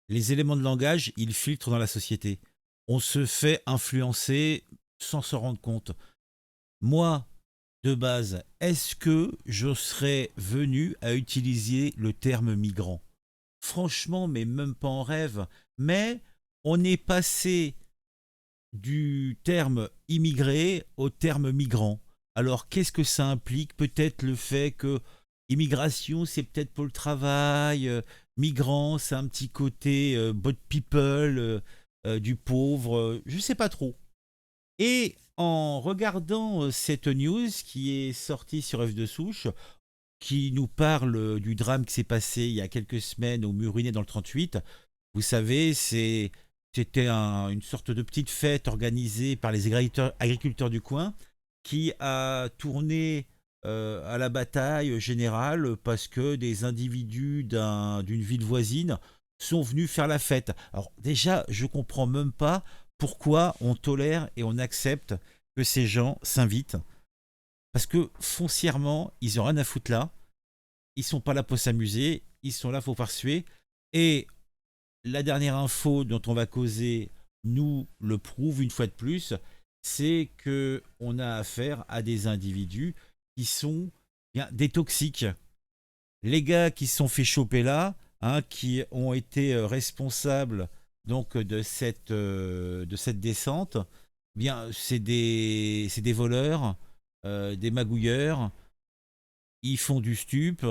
les éléments de langage, ils filtrent dans la société. On se fait influencer sans s'en rendre compte. Moi, de base, est-ce que je serais venu à utiliser le terme migrant? Franchement, mais même pas en rêve. Mais on est passé du terme immigré au terme migrant. Alors, qu'est-ce que ça implique? Peut-être le fait que immigration, c'est peut-être pour le travail, migrant, c'est un petit côté bot people, du pauvre, je sais pas trop. Et en regardant cette news qui est sortie sur F de Souche, qui nous parle du drame qui s'est passé il y a quelques semaines au Murinet dans le 38, vous savez, c'était une sorte de petite fête organisée par les agriculteurs du coin qui a tourné à la bataille générale parce que des individus d'une ville voisine sont venus faire la fête. Alors déjà, je comprends même pas pourquoi on tolère et on accepte que ces gens s'invitent. Parce que foncièrement, ils ont rien à foutre là. Ils sont pas là pour s'amuser. Ils sont là pour faire suer. Et la dernière info dont on va causer nous le prouve une fois de plus, c'est que on a affaire à des individus qui sont bien des toxiques. Les gars qui se sont fait choper là, hein, qui ont été responsables donc de cette descente, bien c'est des voleurs, des magouilleurs, ils font du stup,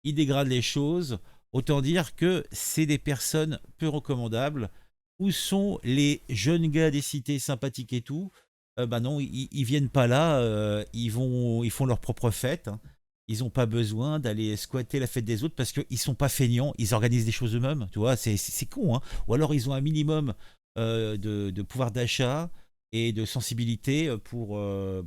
ils dégradent les choses. Autant dire que c'est des personnes peu recommandables. Où sont les jeunes gars des cités sympathiques et tout? Bah non, ils viennent pas là, ils font leur propre fête, hein. Ils n'ont pas besoin d'aller squatter la fête des autres parce qu'ils sont pas feignants, ils organisent des choses eux-mêmes, tu vois, c'est con, hein. Ou alors ils ont un minimum de pouvoir d'achat et de sensibilité pour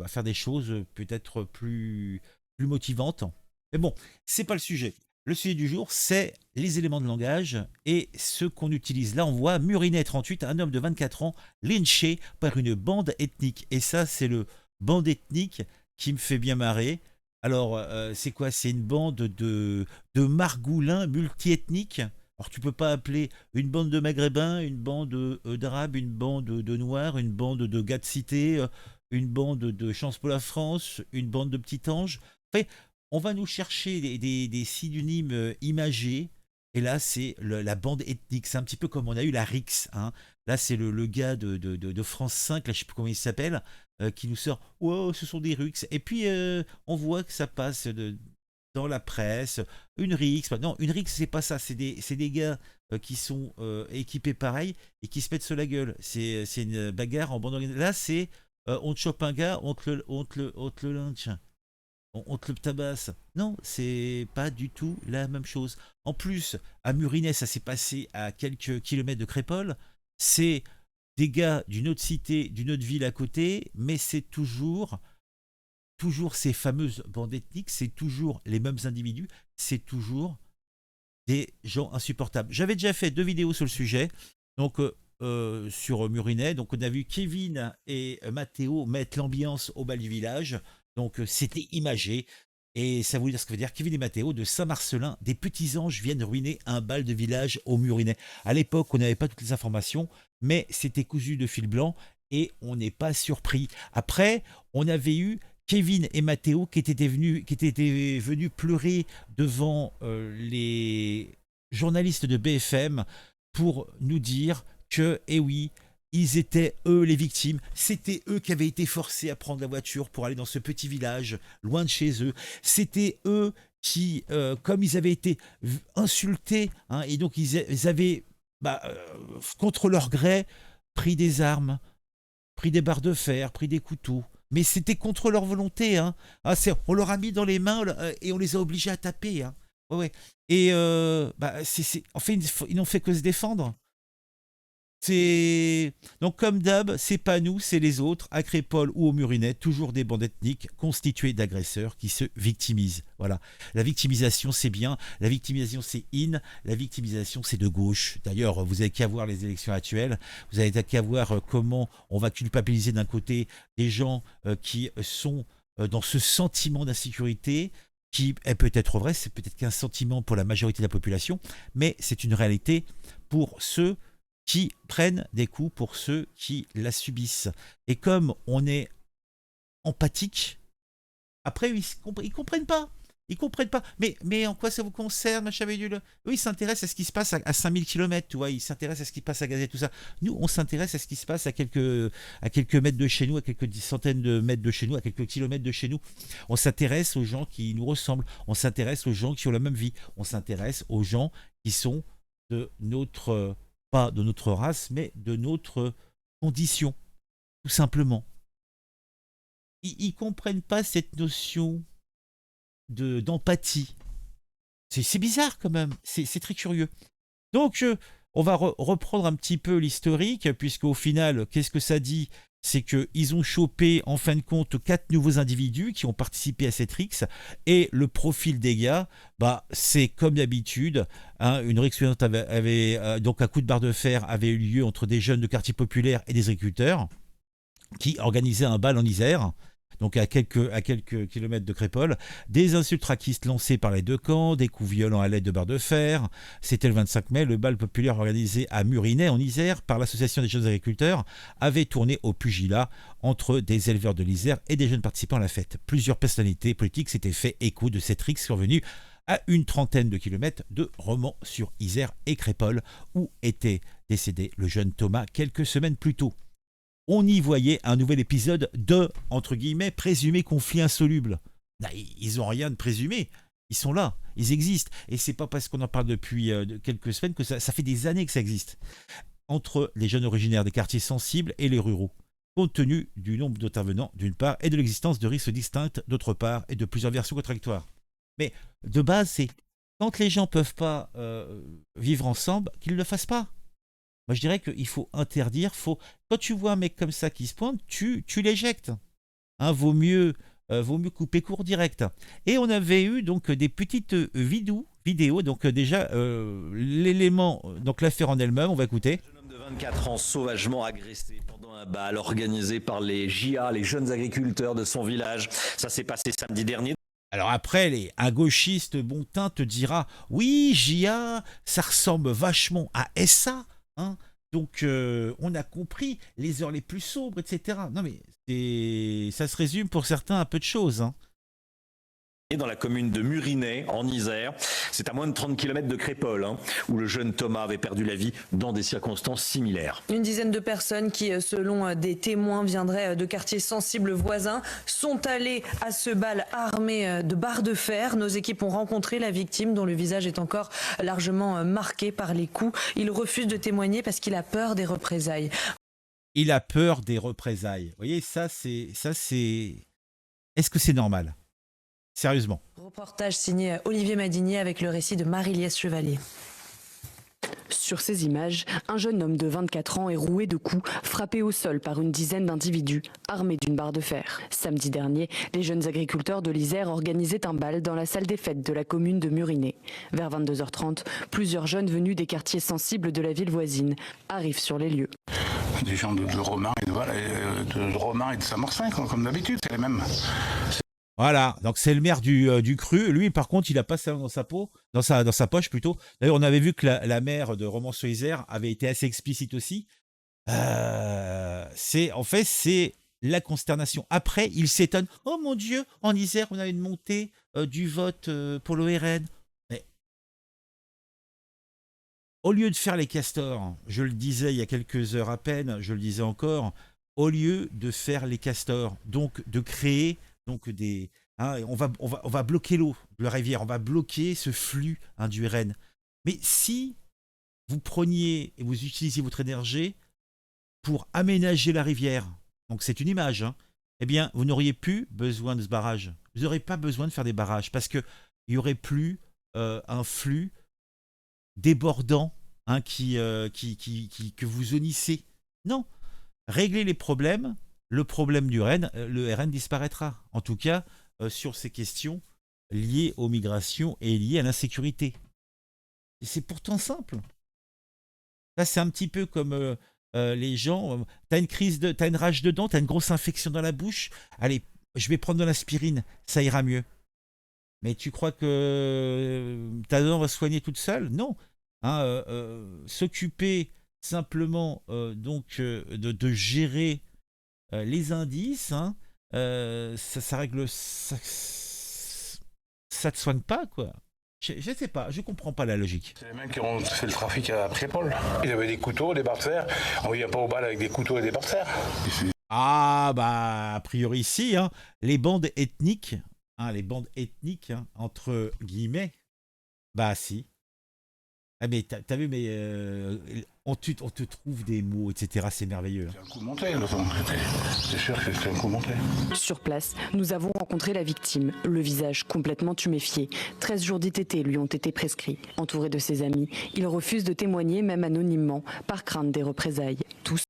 faire des choses peut-être plus motivante. Mais bon, c'est pas le sujet. Le sujet du jour, c'est les éléments de langage et ce qu'on utilise. Là, on voit Murinet 38, un homme de 24 ans, lynché par une bande ethnique. Et ça, c'est le bande ethnique qui me fait bien marrer. Alors, c'est quoi? C'est une bande de margoulins multiethniques. Alors, tu peux pas appeler une bande de maghrébins, une bande d'arabes, une bande de noirs, une bande de gars de cité, une bande de Chance pour la France, une bande de petits anges. Après, on va nous chercher des synonymes imagés. Et là, c'est la bande ethnique. C'est un petit peu comme on a eu la Rix, hein. Là, c'est le gars de France 5, là, je sais plus comment il s'appelle, qui nous sort wow, ce sont des Rix. Et puis, on voit que ça passe dans la presse. Une Rix. Non, une Rix, c'est pas ça. C'est des gars qui sont équipés pareil et qui se mettent sur la gueule. C'est une bagarre en bande organisée. Là, c'est on te chope un gars, on te le lynche, on te le tabasse. Non, c'est pas du tout la même chose. En plus, à Murinet, ça s'est passé à quelques kilomètres de Crépole. C'est des gars d'une autre cité, d'une autre ville à côté, mais c'est toujours ces fameuses bandes ethniques, c'est toujours les mêmes individus, c'est toujours des gens insupportables. J'avais déjà fait 2 vidéos sur le sujet, donc sur Murinet. Donc on a vu Kevin et Mathéo mettre l'ambiance au bal du village. Donc c'était imagé. Et ça voulait dire ce que veut dire Kevin et Mathéo de Saint-Marcelin, des petits anges viennent ruiner un bal de village au Murinet. À l'époque, on n'avait pas toutes les informations, mais c'était cousu de fil blanc et on n'est pas surpris. Après, on avait eu Kevin et Mathéo qui étaient venus pleurer devant les journalistes de BFM pour nous dire que, eh oui, ils étaient eux les victimes, c'était eux qui avaient été forcés à prendre la voiture pour aller dans ce petit village, loin de chez eux, c'était eux qui, comme ils avaient été insultés, hein, et donc ils avaient, contre leur gré, pris des armes, pris des barres de fer, pris des couteaux. Mais c'était contre leur volonté, hein. Ah, on leur a mis dans les mains et on les a obligés à taper, hein. Ouais, ouais. Et en fait, ils n'ont fait que se défendre. C'est donc comme d'hab, c'est pas nous, c'est les autres, à Crépole ou au Murinet, toujours des bandes ethniques constituées d'agresseurs qui se victimisent. Voilà. La victimisation, c'est bien. La victimisation, c'est in. La victimisation, c'est de gauche. D'ailleurs, vous avez qu'à voir les élections actuelles. Vous avez qu'à voir comment on va culpabiliser d'un côté des gens qui sont dans ce sentiment d'insécurité, qui est peut-être vrai, c'est peut-être qu'un sentiment pour la majorité de la population, mais c'est une réalité pour ceux qui prennent des coups, pour ceux qui la subissent. Et comme on est empathique, après, ils comprennent pas. Ils comprennent pas. Mais en quoi ça vous concerne, machin bidule? Eux, ils s'intéressent à ce qui se passe à 5000 km, tu vois. Ils s'intéressent à ce qui se passe à Gaza, tout ça. Nous, on s'intéresse à ce qui se passe à quelques mètres de chez nous, à quelques centaines de mètres de chez nous, à quelques kilomètres de chez nous. On s'intéresse aux gens qui nous ressemblent. On s'intéresse aux gens qui ont la même vie. On s'intéresse aux gens qui sont de notre, pas de notre race, mais de notre condition, tout simplement. Ils comprennent pas cette notion d'empathie. C'est bizarre quand même, c'est très curieux. Donc, on va reprendre un petit peu l'historique, puisqu'au final, qu'est-ce que ça dit? C'est qu'ils ont chopé, en fin de compte, 4 nouveaux individus qui ont participé à cette rixe, et le profil des gars, bah, c'est comme d'habitude, hein, une rixe suivante donc un coup de barre de fer avait eu lieu entre des jeunes de quartier populaire et des agriculteurs, qui organisaient un bal en Isère, donc à quelques kilomètres de Crépol, des insultes racistes lancées par les deux camps, des coups violents à l'aide de barres de fer. C'était le 25 mai, le bal populaire organisé à Murinet, en Isère, par l'association des jeunes agriculteurs, avait tourné au pugilat entre des éleveurs de l'Isère et des jeunes participants à la fête. Plusieurs personnalités politiques s'étaient fait écho de cette rixe survenue à une trentaine de kilomètres de Romans-sur-Isère et Crépol, où était décédé le jeune Thomas quelques semaines plus tôt. On y voyait un nouvel épisode de, entre guillemets, présumé conflit insoluble. Ils n'ont rien de présumé. Ils sont là, ils existent. Et c'est pas parce qu'on en parle depuis quelques semaines que ça fait des années que ça existe. Entre les jeunes originaires des quartiers sensibles et les ruraux. Compte tenu du nombre d'intervenants, d'une part, et de l'existence de risques distincts, d'autre part, et de plusieurs versions contradictoires. Mais de base, c'est quand les gens ne peuvent pas vivre ensemble, qu'ils ne le fassent pas. Moi, je dirais qu'il faut interdire. Quand tu vois un mec comme ça qui se pointe, tu l'éjectes. Hein, vaut mieux couper court direct. Et on avait eu donc des petites vidéos. Donc déjà, l'élément, donc l'affaire en elle-même, on va écouter. Un jeune homme de 24 ans sauvagement agressé pendant un bal organisé par les JA, les jeunes agriculteurs de son village. Ça s'est passé samedi dernier. Alors après, un gauchiste bon teint te dira « Oui, JA, ça ressemble vachement à SA. Hein, donc on a compris les heures les plus sombres, etc. » Non mais ça se résume pour certains à peu de choses. Hein. Dans la commune de Murinet, en Isère. C'est à moins de 30 km de Crépol, où le jeune Thomas avait perdu la vie dans des circonstances similaires. Une dizaine de personnes qui, selon des témoins, viendraient de quartiers sensibles voisins, sont allées à ce bal armées de barres de fer. Nos équipes ont rencontré la victime dont le visage est encore largement marqué par les coups. Il refuse de témoigner parce qu'il a peur des représailles. Il a peur des représailles. Vous voyez, ça c'est... Est-ce que c'est normal ? Sérieusement. Reportage signé Olivier Madinier avec le récit de Marie-Liesse Chevalier. Sur ces images, un jeune homme de 24 ans est roué de coups, frappé au sol par une dizaine d'individus, armés d'une barre de fer. Samedi dernier, les jeunes agriculteurs de l'Isère organisaient un bal dans la salle des fêtes de la commune de Murinet. Vers 22h30, plusieurs jeunes venus des quartiers sensibles de la ville voisine arrivent sur les lieux. Des gens de Romain et de Saint-Marcin, comme d'habitude, c'est les mêmes. Voilà, donc c'est le maire du Cru. Lui, par contre, il a pas ça dans sa poche plutôt. D'ailleurs, on avait vu que la maire de Romans-sur-Isère avait été assez explicite aussi. C'est la consternation. Après, il s'étonne. Oh mon Dieu, en Isère, on a une montée du vote pour l'ORN. Mais au lieu de faire les castors, je le disais il y a quelques heures à peine, je le disais encore, au lieu de faire les castors, donc de créer donc on va bloquer l'eau de la rivière, on va bloquer ce flux du RN. Mais si vous preniez et vous utilisiez votre énergie pour aménager la rivière, donc c'est une image, eh bien vous n'auriez plus besoin de ce barrage. Vous n'aurez pas besoin de faire des barrages parce qu'il n'y aurait plus un flux débordant que vous unissez. Non, réglez les problèmes. Le problème du RN, le RN disparaîtra. En tout cas, sur ces questions liées aux migrations et liées à l'insécurité. Et c'est pourtant simple. Là, c'est un petit peu comme les gens. T'as une rage dedans, t'as une grosse infection dans la bouche. Allez, je vais prendre de l'aspirine, ça ira mieux. Mais tu crois que ta dent va se soigner toute seule? Non. Hein, s'occuper simplement de gérer les indices, hein, ça règle, ça te soigne pas, quoi. Je sais pas, je comprends pas la logique. C'est les mecs qui ont fait le trafic à Crépol. Ils avaient des couteaux, des barres de fer. On vient pas au bal avec des couteaux et des barres de fer. Ah bah a priori si, hein, les bandes ethniques, hein, entre guillemets, bah si. Ah mais t'as vu, mais on te trouve des mots, etc. C'est merveilleux. C'est un coup monté, le temps. C'est sûr que c'est un coup monté. Sur place, nous avons rencontré la victime, le visage complètement tuméfié. 13 jours d'ITT lui ont été prescrits. Entouré de ses amis, il refuse de témoigner, même anonymement, par crainte des représailles. Tous.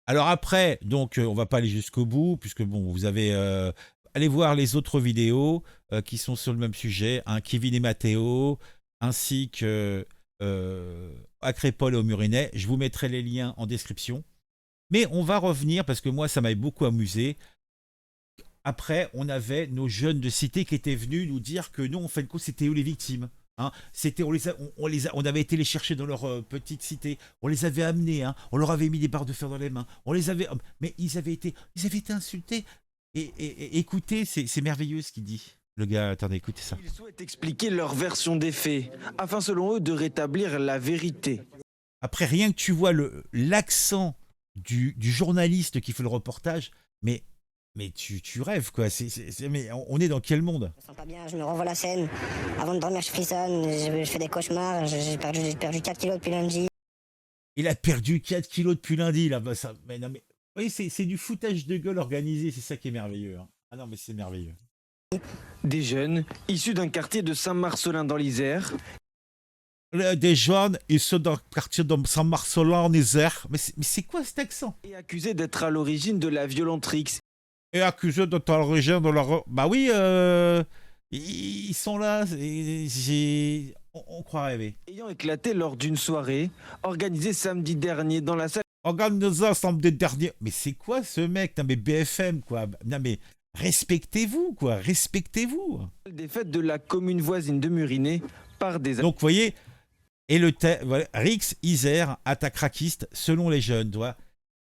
Alors après, donc on va pas aller jusqu'au bout, puisque bon, vous avez allez voir les autres vidéos qui sont sur le même sujet, hein, Kevin et Matteo, ainsi que à Crépol et au Murinais. Je vous mettrai les liens en description. Mais on va revenir, parce que moi, ça m'avait beaucoup amusé. Après, on avait nos jeunes de cité qui étaient venus nous dire que non, en fin de compte, c'était eux les victimes. Hein. C'était, on avait été les chercher dans leur petite cité. On les avait amenés. Hein. On leur avait mis des barres de fer dans les mains. On les avait, mais ils avaient été insultés. Et écoutez, c'est merveilleux ce qu'il dit. Le gars, attendez, écoutez ça. Ils souhaitent expliquer leur version des faits, afin selon eux de rétablir la vérité. Après, rien que tu vois l'accent du journaliste qui fait le reportage, mais tu rêves, quoi. Mais on est dans quel monde? Je me sens pas bien, je me revois la scène. Avant de dormir, je frissonne, je fais des cauchemars, j'ai perdu 4 kilos depuis lundi. Il a perdu 4 kilos depuis lundi, là. Bah, ça, mais non, mais, oui, c'est du foutage de gueule organisé, c'est ça qui est merveilleux. Hein. Ah non, mais c'est merveilleux. Des jeunes, issus d'un quartier de Saint-Marcelin dans l'Isère. Des jeunes, ils sont dans le quartier de Saint-Marcelin en Isère. Mais c'est quoi cet accent? Et accusés d'être à l'origine de la violente Rix. Et accusés d'être à l'origine de leur... Bah oui, ils sont là. On croit rêver. Ayant éclaté lors d'une soirée organisée samedi dernier dans la salle. Organisée samedi dernier. Mais c'est quoi ce mec? Non mais BFM, quoi. Non mais... Respectez-vous, quoi, respectez-vous. Des fêtes de la commune voisine de Murinais par des... Donc, vous voyez, et voilà, Rix, Isère, attaque raquiste, selon les jeunes, tu vois,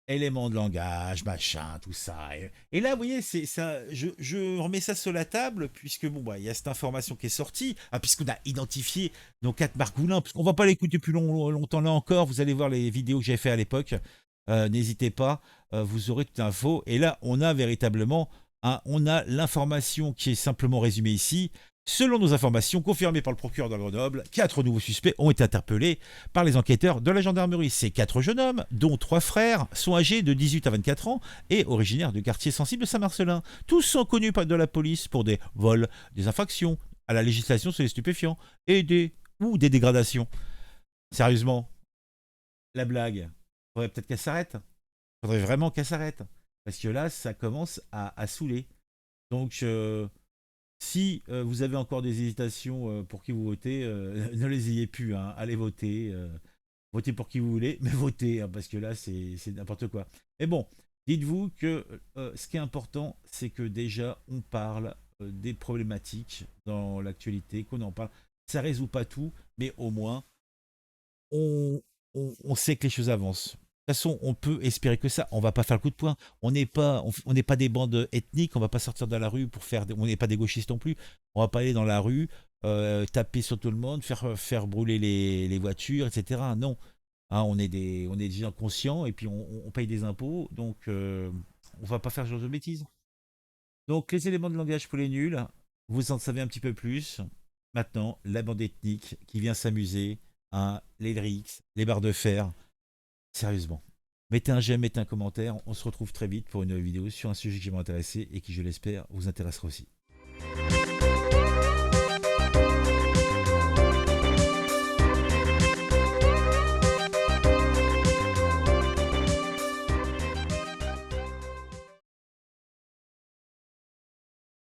éléments de langage, machin, tout ça. Et là, vous voyez, c'est ça, je remets ça sur la table, puisque, bon, bah, il y a cette information qui est sortie, puisqu'on a identifié nos 4 margoulins, parce qu'on va pas l'écouter plus longtemps là encore, vous allez voir les vidéos que j'avais fait à l'époque, n'hésitez pas, vous aurez toute l'info, et là, on a véritablement... Hein, on a l'information qui est simplement résumée ici. Selon nos informations confirmées par le procureur de Grenoble, 4 nouveaux suspects ont été interpellés par les enquêteurs de la gendarmerie. Ces 4 jeunes hommes, dont 3 frères, sont âgés de 18 à 24 ans et originaires du quartier sensible de Saint-Marcelin. Tous sont connus de la police pour des vols, des infractions à la législation sur les stupéfiants et des dégradations. Sérieusement, la blague, faudrait peut-être qu'elle s'arrête. Faudrait vraiment qu'elle s'arrête. Parce que là, ça commence à saouler. Donc, si vous avez encore des hésitations pour qui vous votez, ne les ayez plus. Hein. Allez voter. Votez pour qui vous voulez, mais votez. Hein, parce que là, c'est n'importe quoi. Mais bon, dites-vous que ce qui est important, c'est que déjà, on parle des problématiques dans l'actualité, qu'on en parle. Ça ne résout pas tout, mais au moins, on sait que les choses avancent. De toute façon, on peut espérer que ça. On va pas faire le coup de poing. On n'est pas des bandes ethniques. On va pas sortir dans la rue pour faire. On n'est pas des gauchistes non plus. On va pas aller dans la rue, taper sur tout le monde, faire brûler les voitures, etc. Non. Hein, on est des gens conscients et puis on paye des impôts. Donc, on va pas faire ce genre de bêtises. Donc, les éléments de langage pour les nuls, vous en savez un petit peu plus. Maintenant, la bande ethnique qui vient s'amuser, hein, les Rix, les barres de fer. Sérieusement. Mettez un j'aime, mettez un commentaire. On se retrouve très vite pour une vidéo sur un sujet qui m'a intéressé et qui, je l'espère, vous intéressera aussi.